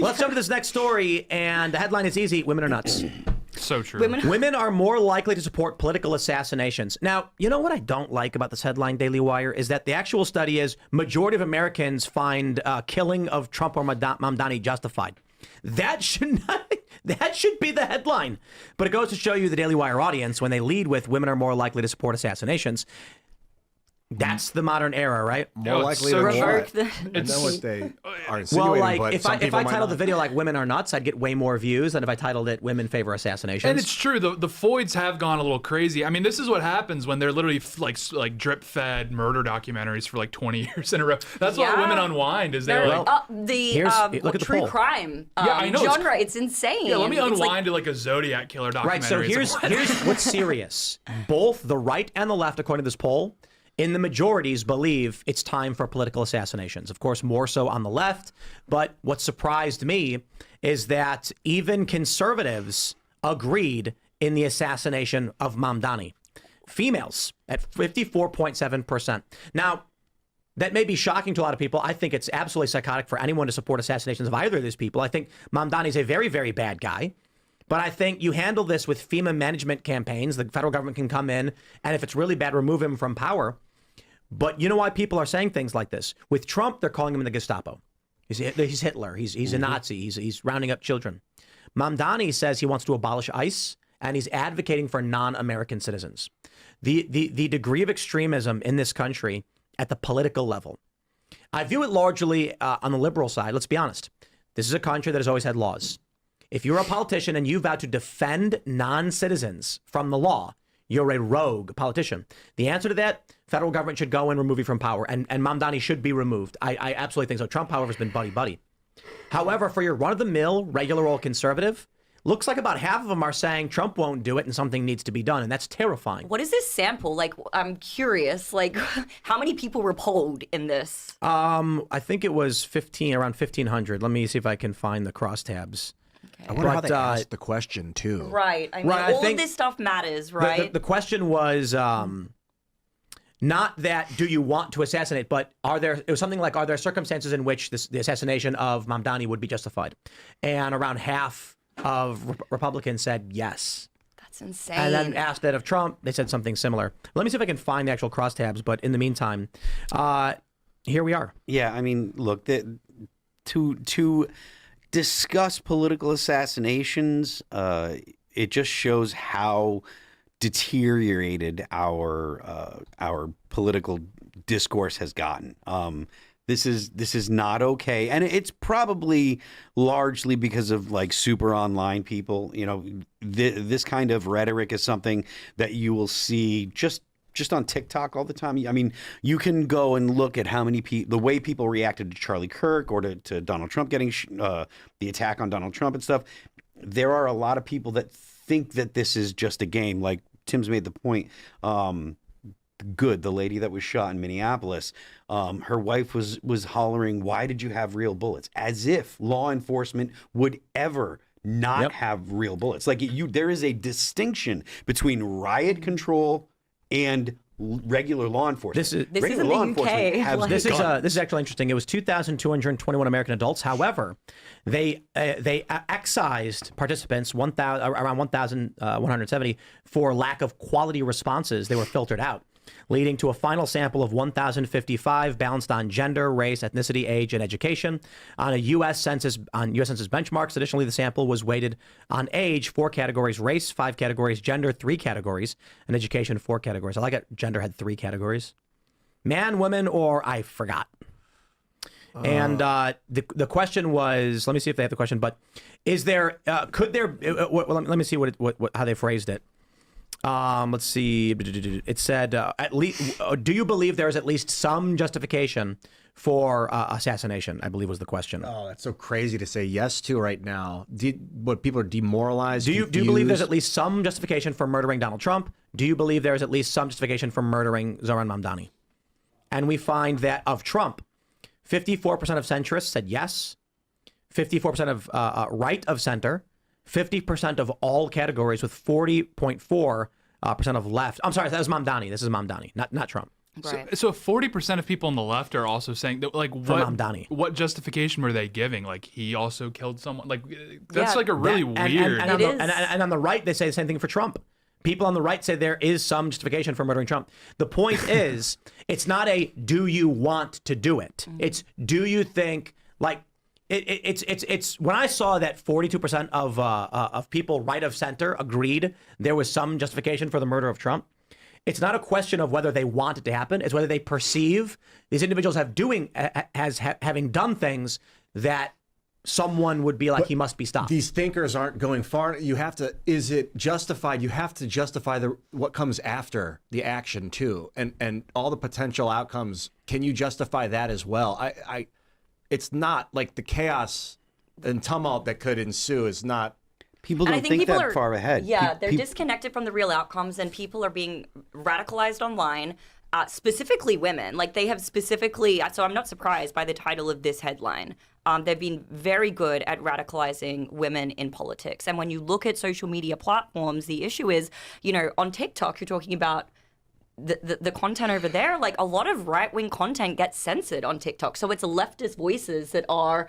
Let's jump to this next story, and the headline is easy. Women are nuts. So true. Women are more likely to support political assassinations. Now, you know what I don't like about this headline, Daily Wire, is that the actual study is majority of Americans find killing of Trump or Mamdani justified. That should be the headline. But it goes to show you the Daily Wire audience, when they lead with women are more likely to support assassinations. That's the modern era, right? More likely so than what? true. I know what they are insinuating, Well, like but if some I people might titled the not. video like "Women are nuts," I'd get way more views than if I titled it "Women favor assassinations." And it's true. The Foyds have gone a little crazy. I mean, this is what happens when they're literally like drip-fed murder documentaries for like 20 years in a row. That's why women unwind. Is they're like, look at the true poll. crime I know, genre. It's insane. yeah, let me It's unwind to like a Zodiac killer documentary. Right, so It's like, here's what's serious. Both the right and the left, according to this poll, in the majorities believe it's time for political assassinations. Of course, more so on the left. But what surprised me is that even conservatives agreed in the assassination of Mamdani. Females at 54.7%. Now, that may be shocking to a lot of people. I think it's absolutely psychotic for anyone to support assassinations of either of these people. I think Mamdani is a very, very bad guy. But I think you handle this with FEMA management campaigns. The federal government can come in, and if it's really bad, remove him from power. But you know why people are saying things like this? With Trump, they're calling him the Gestapo. He's Hitler. He's a Nazi. He's rounding up children. Mamdani says he wants to abolish ICE, and he's advocating for non-American citizens. The degree of extremism in this country at the political level, I view it largely on the liberal side. Let's be honest. This is a country that has always had laws. If you're a politician and you vow to defend non-citizens from the law, you're a rogue politician. The answer to that, federal government should go and remove you from power, and Mamdani should be removed. I absolutely think so. Trump, however, has been buddy-buddy. However, for your run-of-the-mill, regular old conservative, looks like about half of them are saying Trump won't do it and something needs to be done, and that's terrifying. What is this sample? Like, I'm curious, like, how many people were polled in this? I think it was around 1,500. Let me see if I can find the crosstabs. I wonder how they asked the question too. Right. I mean, Right, I all of think this stuff matters, right? The question was not that do you want to assassinate, but it was something like, are there circumstances in which the assassination of Mamdani would be justified? And around half of Republicans said yes. That's insane. And then asked that of Trump, they said something similar. Let me see if I can find the actual crosstabs, but in the meantime, here we are. Yeah, I mean, look, to discuss political assassinations, it just shows how deteriorated our political discourse has gotten. This is not okay, and it's probably largely because of like super online people. You know, this kind of rhetoric is something that you will see just on TikTok all the time. I mean, you can go and look at how many the way people reacted to Charlie Kirk or to Donald Trump getting the attack on Donald Trump and stuff. There are a lot of people that think that this is just a game. Like Tim's made the point. The lady that was shot in Minneapolis, her wife was hollering, "Why did you have real bullets?" As if law enforcement would ever not have real bullets. Like there is a distinction between riot control and regular law enforcement. This isn't the UK. This is actually interesting. It was 2,221 American adults. However, they excised participants around 1,170 for lack of quality responses. They were filtered out, leading to a final sample of 1,055 balanced on gender, race, ethnicity, age, and education. On U.S. Census benchmarks, additionally, the sample was weighted on age, 4 categories, race, 5 categories, gender, 3 categories, and education, 4 categories. I like it. Gender had 3 categories. Man, woman, or I forgot. And the question was, let me see if they have the question, but is there, could there, let me see how they phrased it. Let's see. It said, at least, do you believe there is at least some justification for assassination? I believe was the question. Oh, that's so crazy to say yes to right now. What people are demoralized. Do you believe there's at least some justification for murdering Donald Trump? Do you believe there is at least some justification for murdering Zohran Mamdani? And we find that of Trump, 54% of centrists said yes, 54% of right of center, 50% of all categories, with 40.4% of left. I'm sorry, that was Mamdani. This is Mamdani, not Trump. Right. So 40% of people on the left are also saying that, like, what justification were they giving? Like, he also killed someone. Like, that's Yeah. like a really weird. And, and on the right, they say the same thing for Trump. People on the right say there is some justification for murdering Trump. The point is, it's not a do you want to do it. It's do you think like it's when I saw that 42% of people right of center agreed there was some justification for the murder of Trump. It's not a question of whether they want it to happen. It's whether they perceive these individuals having done things that someone would be like, he must be stopped. These thinkers aren't going far. You have to, is it justified? You have to justify what comes after the action too. And all the potential outcomes. Can you justify that as well? It's not like the chaos and tumult that could ensue is not. People don't think that far ahead. Yeah, they're disconnected from the real outcomes, and people are being radicalized online, specifically women. Like, they have specifically, so I'm not surprised by the title of this headline. They've been very good at radicalizing women in politics. And when you look at social media platforms, the issue is, on TikTok, you're talking about the content over there. Like, a lot of right-wing content gets censored on TikTok. So it's leftist voices that are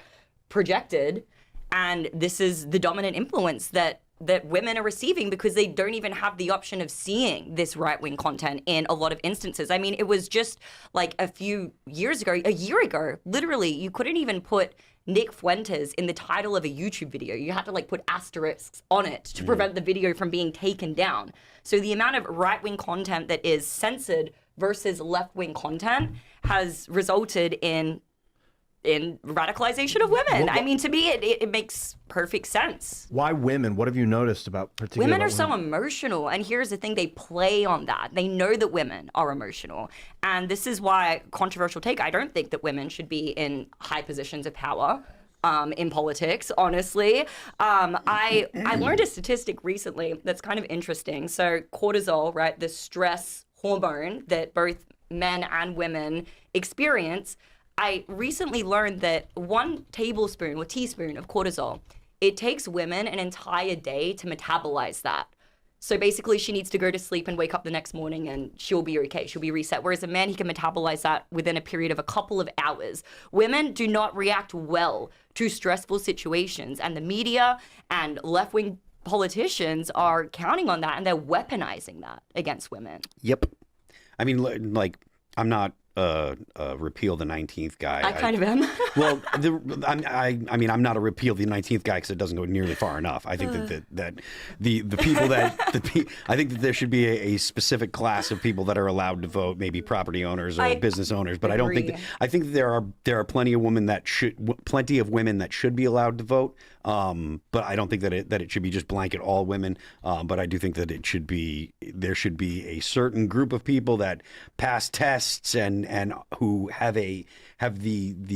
projected. And this is the dominant influence that women are receiving because they don't even have the option of seeing this right-wing content in a lot of instances. I mean, it was just like a year ago, literally, you couldn't even put Nick Fuentes in the title of a YouTube video. You had to put asterisks on it to prevent the video from being taken down. So the amount of right-wing content that is censored versus left-wing content has resulted in radicalization of women. I mean, to me, it makes perfect sense. Why women? What have you noticed about particularly women are so emotional, and here's the thing, they play on that. They know that women are emotional, and this is why, controversial take, I don't think that women should be in high positions of power in politics, honestly. I learned a statistic recently that's kind of interesting. So cortisol, right, the stress hormone that both men and women experience, I recently learned that 1 tablespoon or teaspoon of cortisol, it takes women an entire day to metabolize that. So basically, she needs to go to sleep and wake up the next morning and she'll be okay. She'll be reset. Whereas a man, he can metabolize that within a period of a couple of hours. Women do not react well to stressful situations. And the media and left-wing politicians are counting on that, and they're weaponizing that against women. Yep. I mean, I'm not repeal the 19th guy. I kind of am. Well, I mean, I'm not a repeal the 19th guy because it doesn't go nearly far enough. I think that the people that I think that there should be a specific class of people that are allowed to vote, maybe property owners or business owners. But agree. I think there are plenty of women that should be allowed to vote. But I don't think that it should be just blanket all women. But I do think that there should be a certain group of people that pass tests and who have the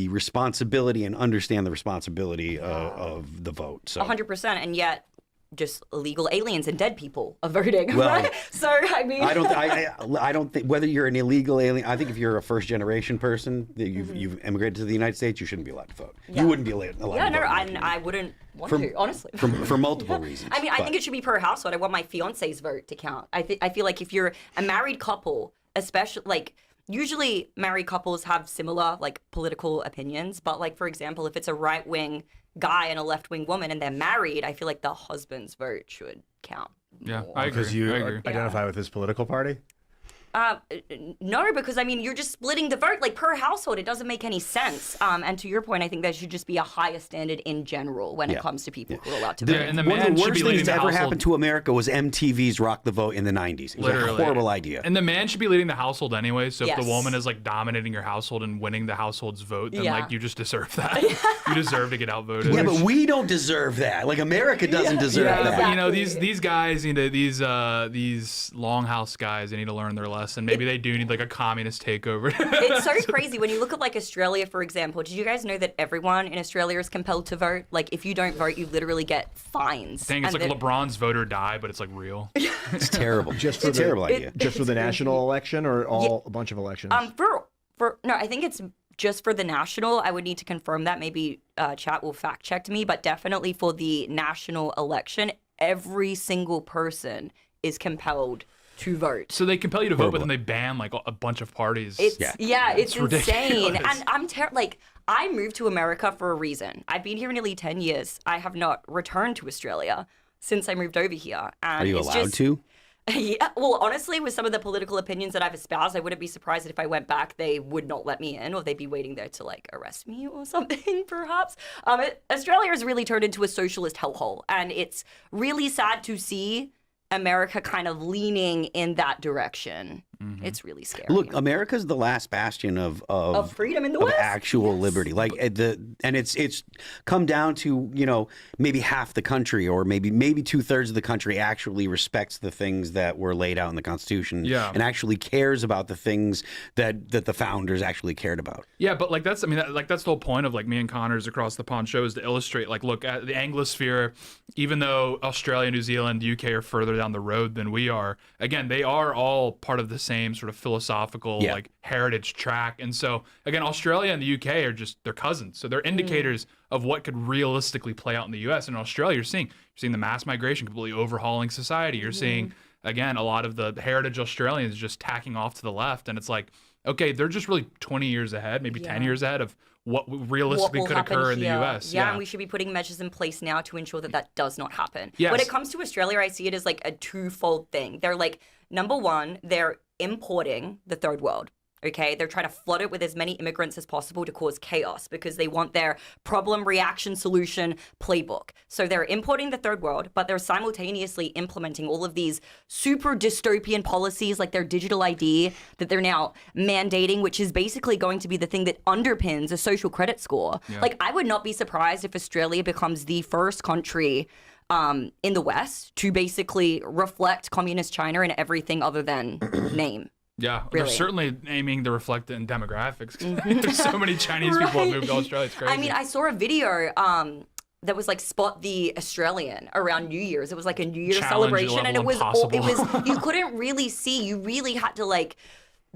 responsibility and understand the responsibility of the vote. So 100%, and yet just illegal aliens and dead people are voting, well, right? So I mean, I don't think whether you're an illegal alien. I think if you're a first generation person that you've immigrated to the United States, you shouldn't be allowed to vote. Yeah. You wouldn't be allowed to vote. I wouldn't want to, honestly. For multiple reasons. I mean, I think it should be per household. I want my fiance's vote to count. I feel like if you're a married couple, especially usually married couples have similar political opinions, but for example, if it's a right-wing guy and a left-wing woman and they're married, I feel like the husband's vote should count. Yeah, more. I agree. Because you I agree. identify with his political party? No, because I mean, you're just splitting the vote per household. It doesn't make any sense. And to your point, I think there should just be a higher standard in general when it comes to people who are allowed to vote. And the One man of the should worst be leading things the to ever household. happen to America was MTV's Rock the Vote in the 90s. It was Literally. a horrible idea. And the man should be leading the household anyway. So if Yes. the woman is dominating your household and winning the household's vote, then Yeah. you just deserve that. You deserve to get outvoted. Yeah, but we don't deserve that. America doesn't deserve Yeah, that. but Exactly. these guys, these longhouse guys, they need to learn their lesson. Maybe they do need a communist takeover. It's so crazy when you look at Australia, for example. Did you guys know that everyone in Australia is compelled to vote? If you don't vote, you literally get fines. Thing it's And LeBron's vote or die, but it's real. It's terrible. Just It's a terrible idea. Just for the national election or a bunch of elections? No, I think it's just for the national. I would need to confirm that. Maybe chat will fact check me, but definitely for the national election, every single person is compelled to vote. So they compel you to vote, but then they ban like a bunch of parties. It's it's insane. ridiculous. And I'm like, I moved to America for a reason. I've been here nearly 10 years. I have not returned to Australia since I moved over here. And Are you it's allowed to? Yeah, well, honestly, with some of the political opinions that I've espoused, I wouldn't be surprised if I went back, they would not let me in, or they'd be waiting there to like arrest me or something, perhaps. Australia has really turned into a socialist hellhole, and it's really sad to see America kind of leaning in that direction. It's really scary. Look, America's the last bastion of freedom in the of West. actual liberty. Like it's come down to, you know, maybe half the country or maybe 2/3 of the country actually respects the things that were laid out in the Constitution and actually cares about the things that the founders actually cared about. Yeah, but like that's the whole point of like me and Connor's Across the Pond show is to illustrate like, look at the Anglosphere, even though Australia, New Zealand, UK are further down the road than we are, again, they are all part of the same sort of philosophical like heritage track. And so again, Australia and the UK are just, they're cousins. So they're indicators of what could realistically play out in the US. And in Australia, you're seeing the mass migration completely overhauling society. You're seeing, again, a lot of the heritage Australians just tacking off to the left. And it's like, okay, they're just really 20 years ahead, maybe 10 years ahead of what realistically could occur in the US. Yeah, and we should be putting measures in place now to ensure that that does not happen. Yes. When it comes to Australia, I see it as like a twofold thing. They're like, number one, they're importing the third world. Okay, they're trying to flood it with as many immigrants as possible to cause chaos because they want their problem, reaction, solution playbook. So they're importing the third world, but they're simultaneously implementing all of these super dystopian policies like their digital ID that they're now mandating, which is basically going to be the thing that underpins a social credit score. Like, I would not be surprised if Australia becomes the first country in the West to basically reflect communist China in everything other than name. Yeah, Really. they're certainly aiming to reflect it in demographics. There's so many Chinese people have moved to Australia. It's crazy. I mean, I saw a video that was like spot the Australian around New Year's. It was like a New Year's Challenge celebration, and it was you couldn't really see. You really had to like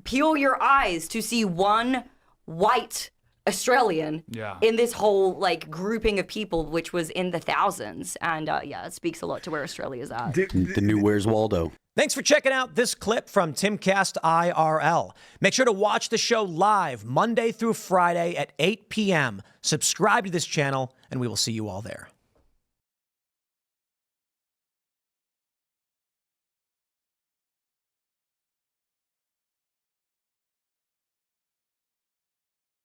peel your eyes to see one white Australian in this whole like grouping of people, which was in the thousands. And it speaks a lot to where Australia's at. The new Where's Waldo. Thanks for checking out this clip from Timcast IRL. Make sure to watch the show live Monday through Friday at 8 p.m. Subscribe to this channel, and we will see you all there.